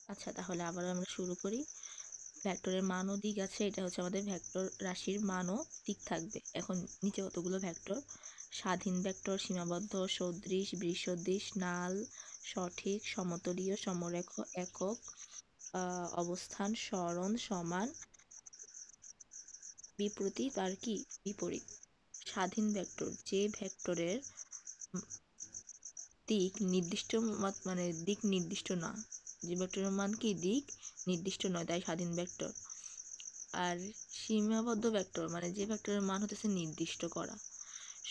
আচ্ছা, তাহলে আবার আমরা শুরু করি। ভেক্টরের মান ও দিক আছে, এটা হচ্ছে আমাদের ভেক্টর রাশির মান ও দিক থাকবে। এখন নিচে কতগুলো ভেক্টর: স্বাধীন ভেক্টর, সীমাবদ্ধ, সদৃশ, বৃসদৃশ, নাল, সঠিক, সমতলীয়, সমরেখ, একক, অবস্থান, সরণ, সমান, বিপরীত আর কি বিপরীত। স্বাধীন ভেক্টর, যে ভেক্টরের দিক নির্দিষ্ট মানে দিক নির্দিষ্ট না, যে ভেক্টরের মান কি দিক নির্দিষ্ট নয়, তাই স্বাধীন ভেক্টর। আর সীমাবদ্ধ ভেক্টর মানে যে ভেক্টরের মান হতেছে নির্দিষ্ট করা।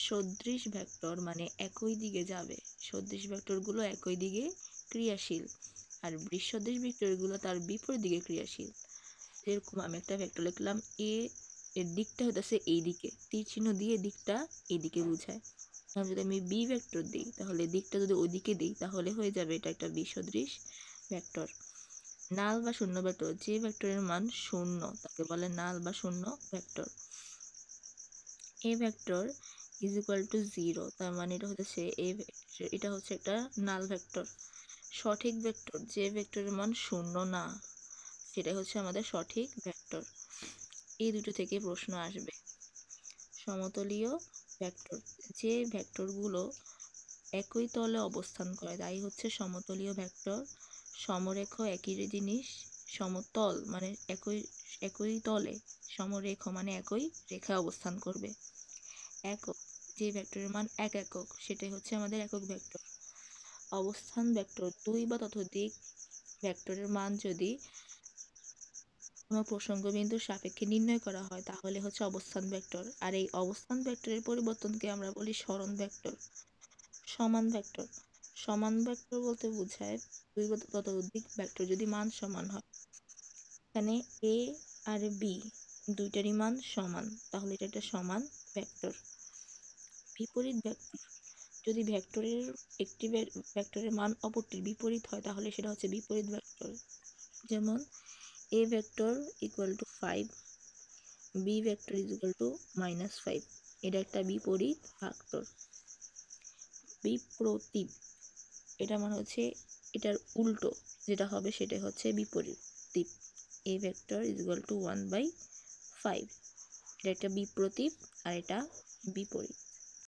সদৃশ ভেক্টর মানে একই দিকে যাবে, সদৃশ ভেক্টরগুলো একই দিকে ক্রিয়াশীল, আর বৃষদৃশ ভেক্টরগুলো তার বিপরীত দিকে ক্রিয়াশীল। যেরকম আমি একটা ভেক্টর লিখলাম এ, এর দিকটা হতেছে এই দিকে, তীর চিহ্ন দিয়ে দিকটা এইদিকে বোঝায়। যদি আমি বি ভেক্টর দিই, তাহলে দিকটা যদি ওইদিকে দিই তাহলে হয়ে যাবে এটা একটা বিসদৃশ ভেক্টর। নাল বা শূন্য ভেক্টর, যে ভেক্টরের মান শূন্য তাকে বলে নাল বা শূন্য vector. A vector is equal two 0, তার মানে এটা হচ্ছে এটা হচ্ছে একটা নাল ভেক্টর। সঠিক ভেক্টর, যে ভেক্টরের মান শূন্য না, সেটা হচ্ছে আমাদের সঠিক ভেক্টর। এই দুটো থেকে প্রশ্ন আসবে। সমতলীয় ভেক্টর, যে ভেক্টরগুলো একই তলে অবস্থান করে তাই হচ্ছে সমতলীয় ভেক্টর। সমরেখ একই জিনিস, সমতল মানে একই একই তলে, সমরেখ মানে একই রেখায় অবস্থান করবে। একক, যে ভেক্টরের মান এক একক, সেটাই হচ্ছে আমাদের একক ভেক্টর। অবস্থান ভেক্টর, দুই বা ততোধিক ভেক্টরের মান যদি কোনো প্রসঙ্গ বিন্দুর সাপেক্ষে নির্ণয় করা হয় তাহলে হচ্ছে অবস্থান ভেক্টর। আর এই অবস্থান ভেক্টরের পরিবর্তনকে আমরা বলি সরণ ভেক্টর। সমান ভেক্টর, সমান ভেক্টর বলতে বোঝায় দুই বা ততোধিক ভেক্টর যদি মান সমান হয়, এখানে এ আর বি দুইটারই মান সমান, তাহলে এটা একটা সমান ভেক্টর। বিপরীত ভেক্টর, যদি ভেক্টরের একটি ভেক্টরের মান অপরটির বিপরীত হয় তাহলে সেটা হচ্ছে বিপরীত ভেক্টর। যেমন A vector equal to 5, B vector is equal to -5, এটা একটা বিপরীত ভেক্টর। বিপ্রতীপ, এটা মানে হচ্ছে এটার উল্টো যেটা হবে সেটা হচ্ছে বিপরীত দিক। এ ভেক্টর ইজ ইকুয়াল টু 1/5, এটা একটা বিপ্রতীপ আর এটা বিপরীত।